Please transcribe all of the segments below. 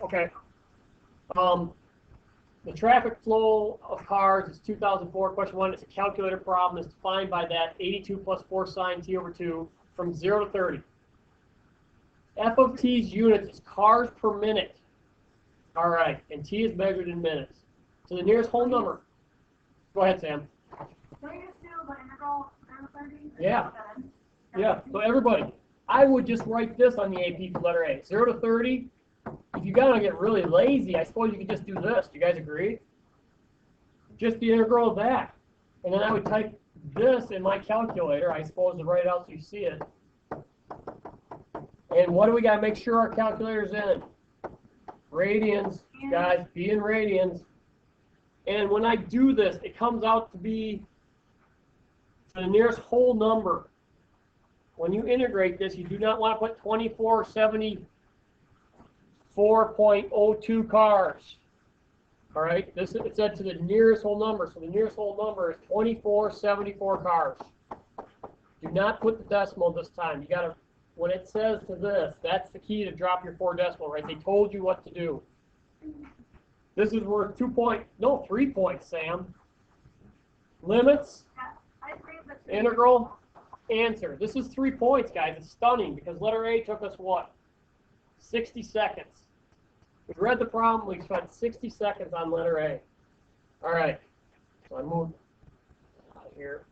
Okay. The traffic flow of cars is 2004. Question 1. It's a calculator problem. It's defined by that 82 plus 4 sine t over 2 from 0 to 30. F of t's units is cars per minute. All right. And t is measured in minutes. So the nearest whole number. Go ahead, Sam. Can we just do the integral down to 30? Yeah. Yeah. So everybody, I would just write this on the AP for letter A. 0 to 30. If you gotta get really lazy, I suppose you could just do this. Do you guys agree? Just the integral of that. And then I would type this in my calculator, I suppose, to write it out so you see it. And what do we gotta make sure our calculator's in? Radians, guys, be in radians. And when I do this, it comes out to be the nearest whole number. When you integrate this, you do not want to put 2474.02 cars. All right, this is said to the nearest whole number. So the nearest whole number is 2474 cars. Do not put the decimal this time. You got to, when it says to this, that's the key to drop your 4 decimal, right? They told you what to do. This is worth 3 points, Sam. Limits, integral, answer. This is 3 points, guys. It's stunning because letter A took us what? 60 seconds. We read the problem. We spent 60 seconds on letter A. All right. So I moved out here.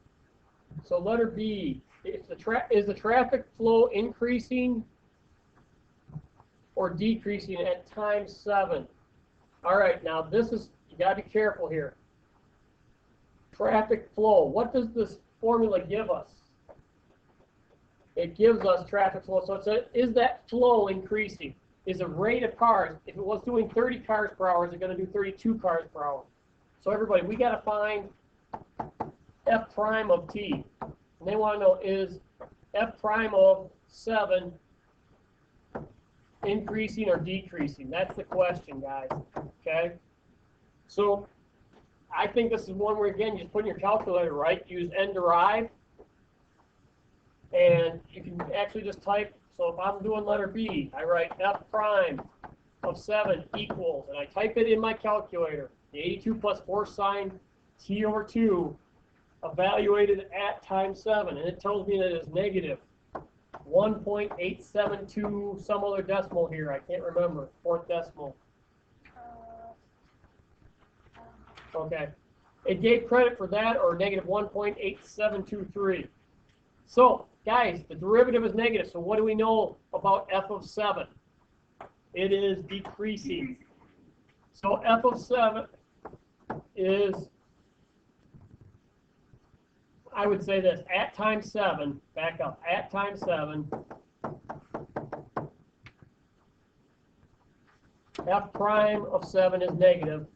So letter B. Is the traffic flow increasing or decreasing at time 7? All right. Now this is, you got to be careful here. Traffic flow. What does this formula give us? It gives us traffic flow. So it says, is that flow increasing? Is the rate of cars, if it was doing 30 cars per hour, is it going to do 32 cars per hour? So everybody, we got to find f prime of t. And they want to know, is f prime of 7 increasing or decreasing? That's the question, guys. Okay? So I think this is one where, again, you just put in your calculator, right? Use n derive. And you can actually just type, so if I'm doing letter B, I write f prime of 7 equals, and I type it in my calculator, the 82 plus 4 sine t over 2, evaluated at time 7, and it tells me that it is negative 1.872, some other decimal here, I can't remember, 4th decimal. Okay. It gave credit for that, or negative 1.8723. So, guys, the derivative is negative, so what do we know about f of 7? It is decreasing. So f of 7 is, I would say this, at time 7, back up, at time 7, f prime of 7 is negative,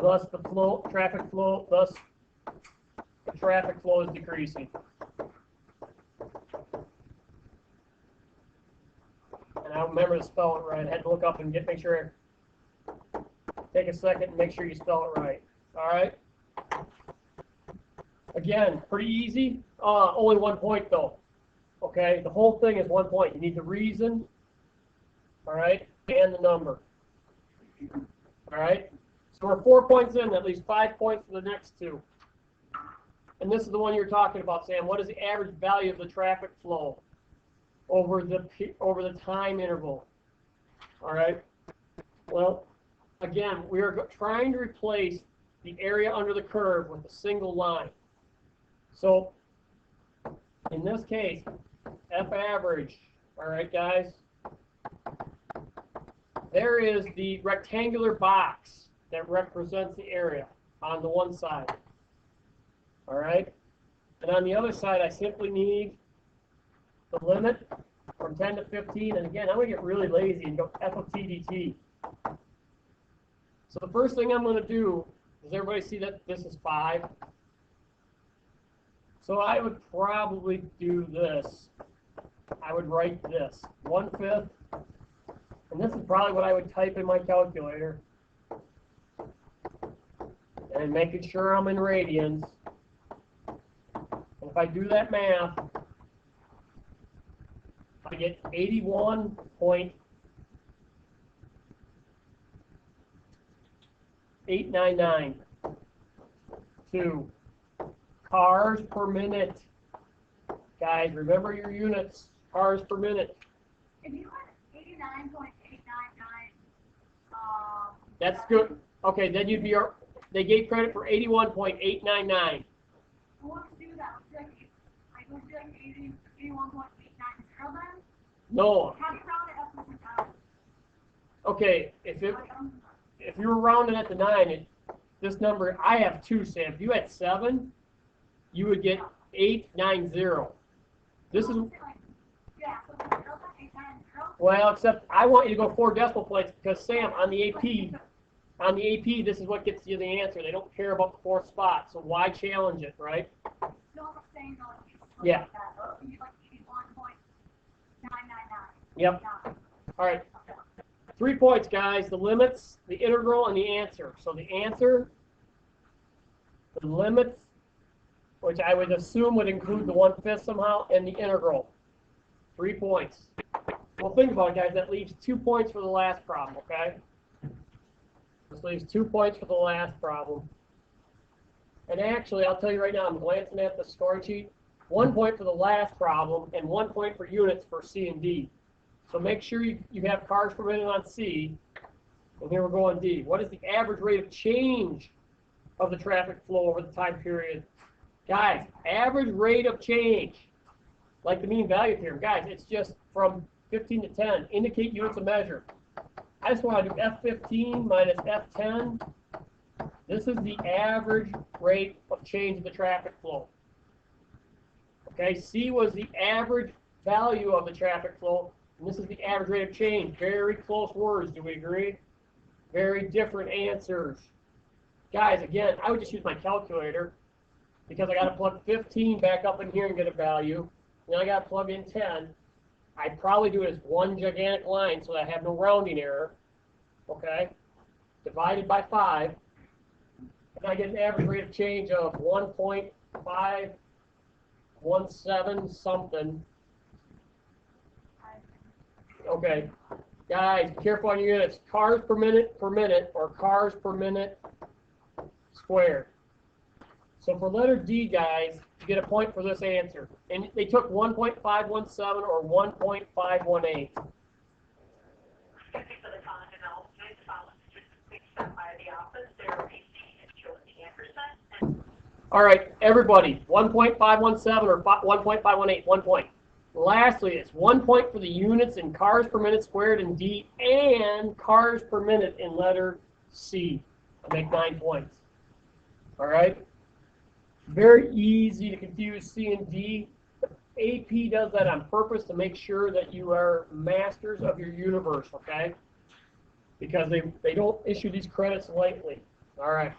thus the flow, traffic flow, thus the traffic flow is decreasing. And I remember to spell it right. I had to look up and make sure, take a second and make sure you spell it right. All right? Again, pretty easy. Only 1 point though. Okay? The whole thing is 1 point. You need the reason, all right, and the number. All right? So we're 4 points in, at least 5 points for the next 2. And this is the one you're talking about, Sam. What is the average value of the traffic flow over the time interval? All right. Well, again, we are trying to replace the area under the curve with a single line. So in this case, F average. All right, guys. There is the rectangular box that represents the area on the one side. All right. And on the other side, I simply need the limit from 10 to 15. And again, I'm going to get really lazy and go f of t dt. So the first thing I'm going to do, does everybody see that this is 5? So I would probably do this. I would write this, 1/5. And this is probably what I would type in my calculator. And making sure I'm in radians. And if I do that math, I get 81.5 81.899. 2. Cars per minute. Guys, remember your units. Cars per minute. If you went 89.899, That's good. Okay, then you'd be. They gave credit for 81.899. let's do that. Let's do like 81.890 then. No. How do you round it up to the 9? Okay, if you were rounding at the 9, this number, I have 2, Sam. If you had 7, you would get 890. This is, Yeah, so it's 890. well, except I want you to go 4 decimal points because, Sam, on the AP, this is what gets you the answer. They don't care about the 4th spot, so why challenge it, right? No, I'm saying no. Yeah. Like that. You need like 81.999. Yep. All right. 3 points, guys. The limits, the integral, and the answer. So the answer, the limits, which I would assume would include the 1/5 somehow, and the integral. 3 points. Well, think about it, guys. That leaves 2 points for the last problem, okay? This leaves 2 points for the last problem. And actually, I'll tell you right now, I'm glancing at the scoring sheet. 1 point for the last problem, and 1 point for units for C and D. So make sure you have cars per minute on C, and here we're going D. What is the average rate of change of the traffic flow over the time period? Guys, average rate of change, like the mean value theorem. Guys, it's just from 15 to 10. Indicate units of measure. I just want to do F15 minus F10. This is the average rate of change of the traffic flow. Okay, C was the average value of the traffic flow. And this is the average rate of change. Very close words, do we agree? Very different answers. Guys, again, I would just use my calculator because I got to plug 15 back up in here and get a value. Then I got to plug in 10. I'd probably do it as one gigantic line so that I have no rounding error. Okay? Divided by 5. And I get an average rate of change of 1.517 something. Okay, guys, be careful on your units. Cars per minute, or cars per minute squared. So for letter D, guys, you get a point for this answer. And they took 1.517 or 1.518. All right, everybody, 1.517 or 1.518, 1 point. Lastly, it's 1 point for the units in cars per minute squared in D and cars per minute in letter C. I make 9 points. All right? Very easy to confuse C and D. AP does that on purpose to make sure that you are masters of your universe, okay? Because they don't issue these credits lightly. All right.